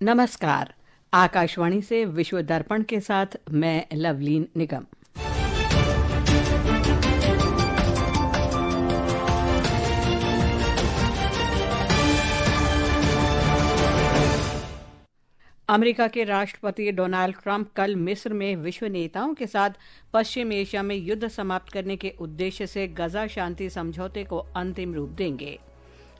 नमस्कार। आकाशवाणी से विश्व दर्पण के साथ मैं लवलीन निगम। अमेरिका के राष्ट्रपति डोनाल्ड ट्रंप कल मिस्र में विश्व नेताओं के साथ पश्चिम एशिया में युद्ध समाप्त करने के उद्देश्य से गजा शांति समझौते को अंतिम रूप देंगे।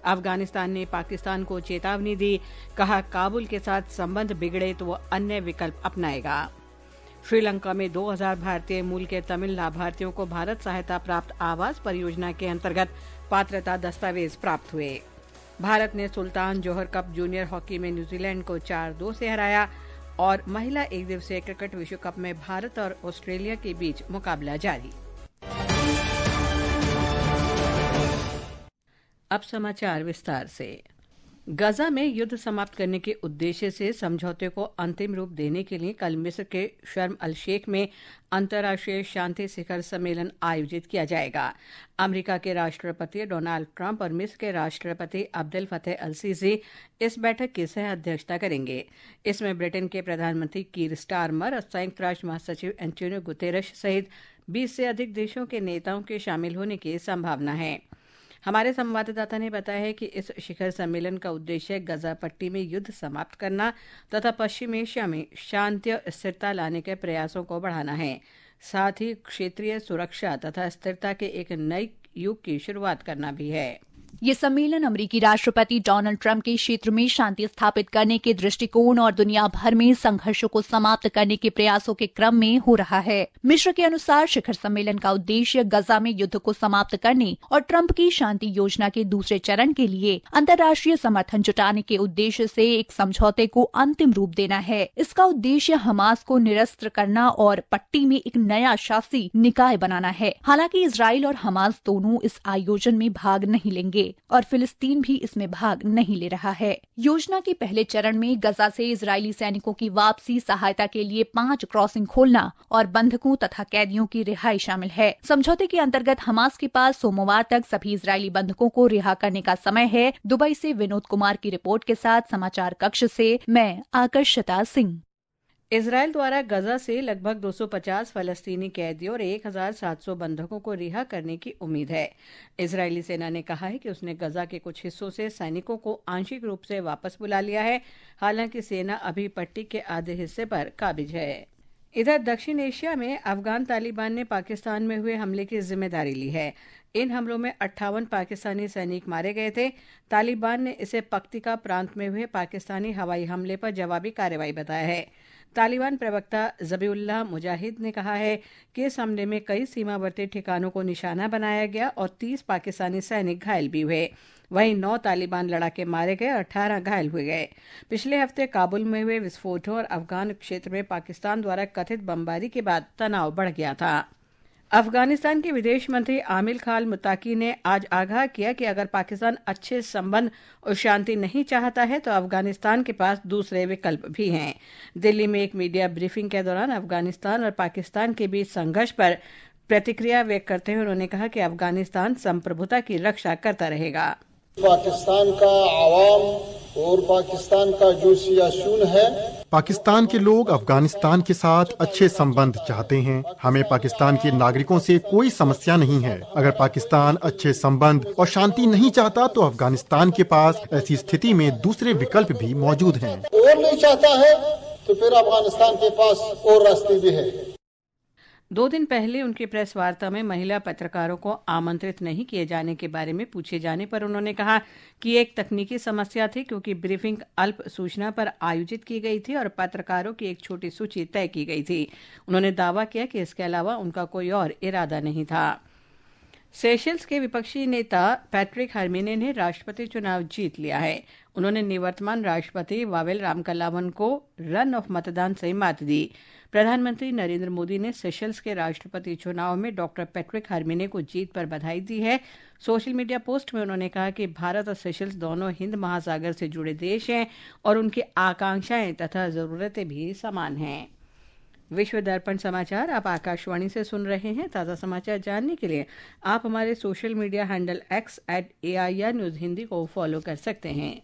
अफगानिस्तान ने पाकिस्तान को चेतावनी दी, कहा काबुल के साथ संबंध बिगड़े तो वो अन्य विकल्प अपनाएगा। श्रीलंका में 2000 भारतीय मूल के तमिल लाभार्थियों को भारत सहायता प्राप्त आवास परियोजना के अंतर्गत पात्रता दस्तावेज प्राप्त हुए। भारत ने सुल्तान जोहर कप जूनियर हॉकी में न्यूजीलैंड को 4-2 से हराया और महिला एक दिवसीय क्रिकेट विश्व कप में भारत और ऑस्ट्रेलिया के बीच मुकाबला जारी। अब समाचार विस्तार से। गजा में युद्ध समाप्त करने के उद्देश्य से समझौते को अंतिम रूप देने के लिए कल मिस्र के शर्म अल शेख में अंतर्राष्ट्रीय शांति शिखर सम्मेलन आयोजित किया जाएगा। अमेरिका के राष्ट्रपति डोनाल्ड ट्रंप और मिस्र के राष्ट्रपति अब्देल फतेह अल सीसी इस बैठक की सह अध्यक्षता करेंगे। इसमें ब्रिटेन के प्रधानमंत्री कीर स्टारमर और संयुक्त राष्ट्र महासचिव एंटोनियो गुतेरश सहित 20 से अधिक देशों के नेताओं के शामिल होने की संभावना है। हमारे संवाददाता ने बताया है कि इस शिखर सम्मेलन का उद्देश्य गजा पट्टी में युद्ध समाप्त करना तथा पश्चिम एशिया में शांति और स्थिरता लाने के प्रयासों को बढ़ाना है। साथ ही क्षेत्रीय सुरक्षा तथा स्थिरता के एक नए युग की शुरुआत करना भी है। ये सम्मेलन अमेरिकी राष्ट्रपति डोनाल्ड ट्रंप के क्षेत्र में शांति स्थापित करने के दृष्टिकोण और दुनिया भर में संघर्षों को समाप्त करने के प्रयासों के क्रम में हो रहा है। मिस्र के अनुसार शिखर सम्मेलन का उद्देश्य गजा में युद्ध को समाप्त करने और ट्रंप की शांति योजना के दूसरे चरण के लिए अंतर्राष्ट्रीय समर्थन जुटाने के उद्देश्य से एक समझौते को अंतिम रूप देना है। इसका उद्देश्य हमास को निरस्त्र करना और पट्टी में एक नया शासी निकाय बनाना है। हालांकि इजराइल और हमास दोनों इस आयोजन में भाग नहीं लेंगे और फिलिस्तीन भी इसमें भाग नहीं ले रहा है। योजना के पहले चरण में गजा से इजरायली सैनिकों की वापसी, सहायता के लिए 5 क्रॉसिंग खोलना और बंधकों तथा कैदियों की रिहाई शामिल है। समझौते के अंतर्गत हमास के पास सोमवार तक सभी इजरायली बंधकों को रिहा करने का समय है। दुबई से विनोद कुमार की रिपोर्ट के साथ समाचार कक्ष से मैं आकर्षिता सिंह। इजरायल द्वारा गजा से लगभग 250 फलस्तीनी कैदियों और 1700 बंधकों को रिहा करने की उम्मीद है। इजरायली सेना ने कहा है कि उसने गजा के कुछ हिस्सों से सैनिकों को आंशिक रूप से वापस बुला लिया है। हालांकि सेना अभी पट्टी के आधे हिस्से पर काबिज है। इधर दक्षिण एशिया में अफगान तालिबान ने पाकिस्तान में हुए हमले की जिम्मेदारी ली है। इन हमलों में 58 पाकिस्तानी सैनिक मारे गए थे। तालिबान ने इसे पक्तिका प्रांत में हुए पाकिस्तानी हवाई हमले पर जवाबी कार्रवाई बताया है। तालिबान प्रवक्ता ज़बीउल्लाह मुजाहिद ने कहा है कि इस हमले में कई सीमावर्ती ठिकानों को निशाना बनाया गया और 30 पाकिस्तानी सैनिक घायल भी हुए। वहीं 9 तालिबान लड़ाके मारे गए और 18 घायल हुए गए। पिछले हफ्ते काबुल में हुए विस्फोटों और अफगान क्षेत्र में पाकिस्तान द्वारा कथित बमबारी के बाद तनाव बढ़ गया था। अफगानिस्तान के विदेश मंत्री आमिर खान मुत्ताकी ने आज आगाह किया कि अगर पाकिस्तान अच्छे संबंध और शांति नहीं चाहता है तो अफगानिस्तान के पास दूसरे विकल्प भी हैं। दिल्ली में एक मीडिया ब्रीफिंग के दौरान अफगानिस्तान और पाकिस्तान के बीच संघर्ष पर प्रतिक्रिया व्यक्त करते हुए उन्होंने कहा कि अफगानिस्तान संप्रभुता की रक्षा करता रहेगा। पाकिस्तान का आवाम और पाकिस्तान का जो सियासून है, पाकिस्तान के लोग अफगानिस्तान के साथ अच्छे संबंध चाहते हैं। हमें पाकिस्तान के नागरिकों से कोई समस्या नहीं है। अगर पाकिस्तान अच्छे संबंध और शांति नहीं चाहता तो अफगानिस्तान के पास ऐसी स्थिति में दूसरे विकल्प भी मौजूद हैं। और नहीं चाहता है तो फिर अफगानिस्तान के पास और रास्ते भी है। 2 दिन पहले उनकी प्रेस वार्ता में महिला पत्रकारों को आमंत्रित नहीं किए जाने के बारे में पूछे जाने पर उन्होंने कहा कि एक तकनीकी समस्या थी, क्योंकि ब्रीफिंग अल्प सूचना पर आयोजित की गई थी और पत्रकारों की एक छोटी सूची तय की गई थी। उन्होंने दावा किया कि इसके अलावा उनका कोई और इरादा नहीं था। सेशल्स के विपक्षी नेता पैट्रिक हरमिने ने राष्ट्रपति चुनाव जीत लिया है। उन्होंने निवर्तमान राष्ट्रपति वावेल रामकलावन को रन ऑफ मतदान से मात दी। प्रधानमंत्री नरेंद्र मोदी ने सेशल्स के राष्ट्रपति चुनाव में डॉक्टर पैट्रिक हरमिने को जीत पर बधाई दी है। सोशल मीडिया पोस्ट में उन्होंने कहा कि भारत और सेशल्स दोनों हिंद महासागर से जुड़े देश हैं और उनकी आकांक्षाएं तथा जरूरतें भी समान हैं। विश्व दर्पण समाचार आप आकाशवाणी से सुन रहे हैं। ताज़ा समाचार जानने के लिए आप हमारे social media handle X @AIR News Hindi को फॉलो कर सकते हैं।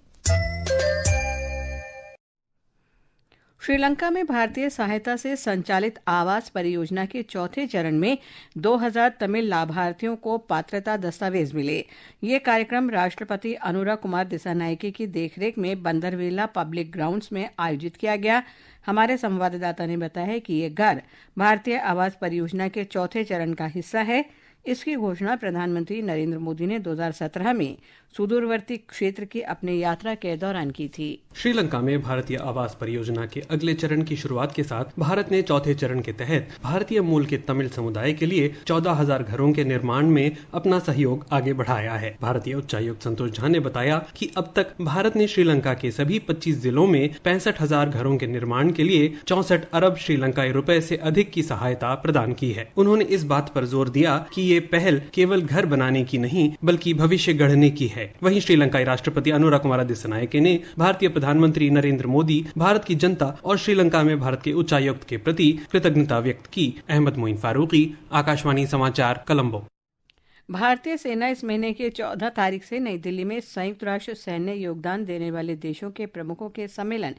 श्रीलंका में भारतीय सहायता से संचालित आवास परियोजना के चौथे चरण में 2000 तमिल लाभार्थियों को पात्रता दस्तावेज मिले। ये कार्यक्रम राष्ट्रपति अनुरा कुमार दिसानायके की देखरेख में बंदरवेला पब्लिक ग्राउंड्स में आयोजित किया गया। हमारे संवाददाता ने बताया है कि ये घर भारतीय आवास परियोजना के चौथे चरण का हिस्सा है। इसकी घोषणा प्रधानमंत्री नरेंद्र मोदी ने 2017 में सुदूरवर्ती क्षेत्र की अपनी यात्रा के दौरान की थी। श्रीलंका में भारतीय आवास परियोजना के अगले चरण की शुरुआत के साथ भारत ने चौथे चरण के तहत भारतीय मूल के तमिल समुदाय के लिए 14,000 घरों के निर्माण में अपना सहयोग आगे बढ़ाया है। भारतीय उच्चायुक्त संतोष झा ने बताया कि अब तक भारत ने श्रीलंका के सभी 25 जिलों में 65,000 घरों के निर्माण के लिए 64 अरब श्रीलंकाई रुपए से अधिक की सहायता प्रदान की है। उन्होंने इस बात पर जोर दिया कि ये पहल केवल घर बनाने की नहीं बल्कि भविष्य गढ़ने की है। वहीं श्रीलंकाई राष्ट्रपति अनुरा कुमार दिसानायके ने भारतीय प्रधानमंत्री नरेंद्र मोदी, भारत की जनता और श्रीलंका में भारत के उच्चायुक्त के प्रति कृतज्ञता व्यक्त की। अहमद मोइन फारूकी, आकाशवाणी समाचार, कोलंबो। भारतीय सेना इस महीने की 14 तारीख से नई दिल्ली में संयुक्त राष्ट्र सैन्य योगदान देने वाले देशों के प्रमुखों के सम्मेलन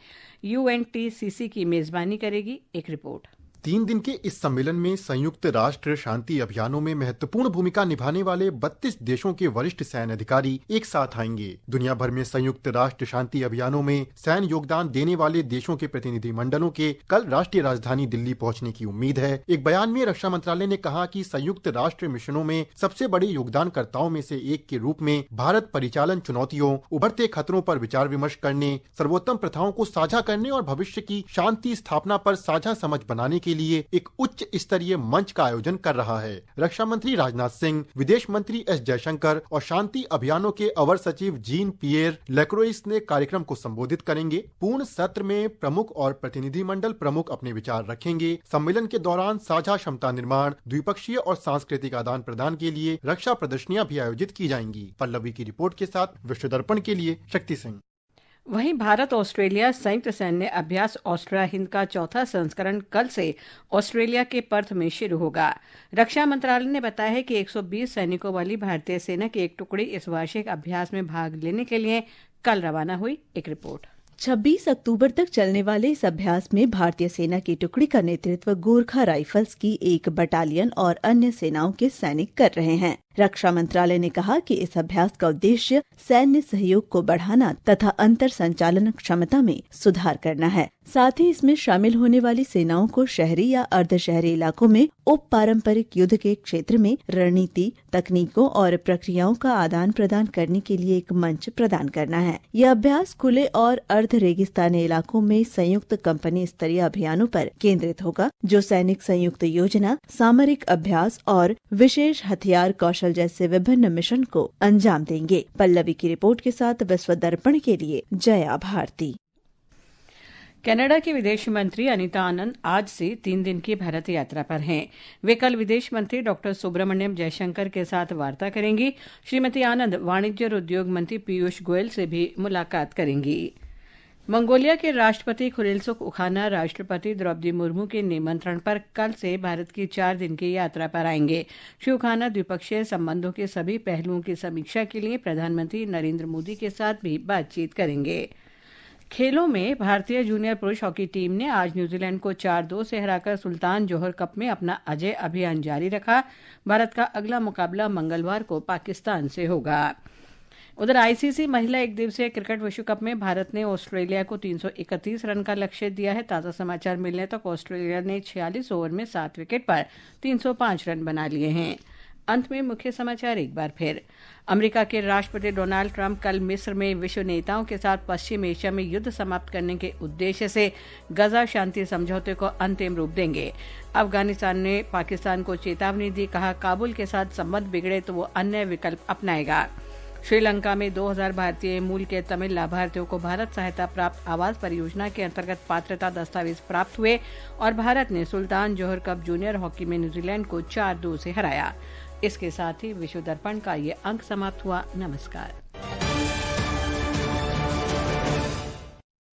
UNTCC की मेजबानी करेगी। एक रिपोर्ट। 3 दिन के इस सम्मेलन में संयुक्त राष्ट्र शांति अभियानों में महत्वपूर्ण भूमिका निभाने वाले 32 देशों के वरिष्ठ सैन्य अधिकारी एक साथ आएंगे। दुनिया भर में संयुक्त राष्ट्र शांति अभियानों में सैन्य योगदान देने वाले देशों के प्रतिनिधि मंडलों के कल राष्ट्रीय राजधानी दिल्ली पहुंचने की उम्मीद है। एक बयान में रक्षा मंत्रालय ने कहा कि संयुक्त राष्ट्र मिशनों में सबसे बड़े योगदानकर्ताओं में से एक के रूप में भारत परिचालन चुनौतियों, उभरते खतरों पर विचार विमर्श करने, सर्वोत्तम प्रथाओं को साझा करने और भविष्य की शांति स्थापना पर साझा समझ बनाने के लिए एक उच्च स्तरीय मंच का आयोजन कर रहा है। रक्षा मंत्री राजनाथ सिंह, विदेश मंत्री एस जयशंकर और शांति अभियानों के अवर सचिव जीन पियर लेक्रोइस ने कार्यक्रम को संबोधित करेंगे। पूर्ण सत्र में प्रमुख और प्रतिनिधि मंडल प्रमुख अपने विचार रखेंगे। सम्मेलन के दौरान साझा क्षमता निर्माण, द्विपक्षीय और सांस्कृतिक आदान प्रदान के लिए रक्षा प्रदर्शनियां भी आयोजित की जाएंगी। पल्लवी की रिपोर्ट के साथ विश्व दर्पण के लिए शक्ति सिंह। वहीं भारत ऑस्ट्रेलिया संयुक्त सैन्य अभ्यास ऑस्ट्रा हिंद का चौथा संस्करण कल से ऑस्ट्रेलिया के पर्थ में शुरू होगा। रक्षा मंत्रालय ने बताया है कि 120 सैनिकों वाली भारतीय सेना की एक टुकड़ी इस वार्षिक अभ्यास में भाग लेने के लिए कल रवाना हुई। एक रिपोर्ट। 26 अक्टूबर तक चलने वाले इस अभ्यास में भारतीय सेना की टुकड़ी का नेतृत्व गोरखा राइफल्स की एक बटालियन और अन्य सेनाओं के सैनिक कर रहे हैं। रक्षा मंत्रालय ने कहा कि इस अभ्यास का उद्देश्य सैन्य सहयोग को बढ़ाना तथा अंतर संचालन क्षमता में सुधार करना है। साथ ही इसमें शामिल होने वाली सेनाओं को शहरी या अर्ध शहरी इलाकों में उप पारंपरिक युद्ध के क्षेत्र में रणनीति, तकनीकों और प्रक्रियाओं का आदान प्रदान करने के लिए एक मंच प्रदान करना है। यह अभ्यास खुले और अर्ध रेगिस्तानी इलाकों में संयुक्त कंपनी स्तरीय अभियानों पर केंद्रित होगा, जो सैनिक संयुक्त योजना, सामरिक अभ्यास और विशेष हथियार कौशल जैसे विभिन्न मिशन को अंजाम देंगे। पल्लवी की रिपोर्ट के साथ विश्व दर्पण के लिए जया भारती। कनाडा की विदेश मंत्री अनीता आनंद आज से 3 दिन की भारत यात्रा पर हैं। वे कल विदेश मंत्री डॉक्टर सुब्रमण्यम जयशंकर के साथ वार्ता करेंगी। श्रीमती आनंद वाणिज्य और उद्योग मंत्री पीयूष गोयल से भी मुलाकात करेंगी। मंगोलिया के राष्ट्रपति खुरेलसुख उखाना राष्ट्रपति द्रौपदी मुर्मू के निमंत्रण पर कल से भारत की 4 दिन की यात्रा पर आएंगे। श्री उखाना द्विपक्षीय संबंधों के सभी पहलुओं की समीक्षा के लिए प्रधानमंत्री नरेंद्र मोदी के साथ भी बातचीत करेंगे। खेलों में भारतीय जूनियर पुरुष हॉकी टीम ने आज न्यूजीलैंड को 4-2 से हराकर सुल्तान जोहर कप में अपना अजय अभियान जारी रखा। भारत का अगला मुकाबला मंगलवार को पाकिस्तान से होगा। उधर आईसीसी महिला एक दिवसीय क्रिकेट विश्व कप में भारत ने ऑस्ट्रेलिया को 331 रन का लक्ष्य दिया है। ताज़ा समाचार मिलने तक ऑस्ट्रेलिया ने 46 ओवर में 7 विकेट पर 305 रन बना लिए हैं। अंत में मुख्य समाचार एक बार फिर। अमेरिका के राष्ट्रपति डोनाल्ड ट्रंप कल मिस्र में विश्व नेताओं के साथ पश्चिम एशिया में युद्ध समाप्त करने के उद्देश्य से गजा शांति समझौते को अंतिम रूप देंगे। अफगानिस्तान ने पाकिस्तान को चेतावनी दी, कहा काबुल के साथ संबंध बिगड़े तो वो अन्य विकल्प अपनाएगा। श्रीलंका में 2000 भारतीय मूल के तमिल लाभार्थियों को भारत सहायता प्राप्त आवास परियोजना के अंतर्गत पात्रता दस्तावेज प्राप्त हुए और भारत ने सुल्तान जोहर कप जूनियर हॉकी में न्यूजीलैंड को 4-2 से हराया। इसके साथ ही विश्व दर्पण का ये अंक समाप्त हुआ। नमस्कार।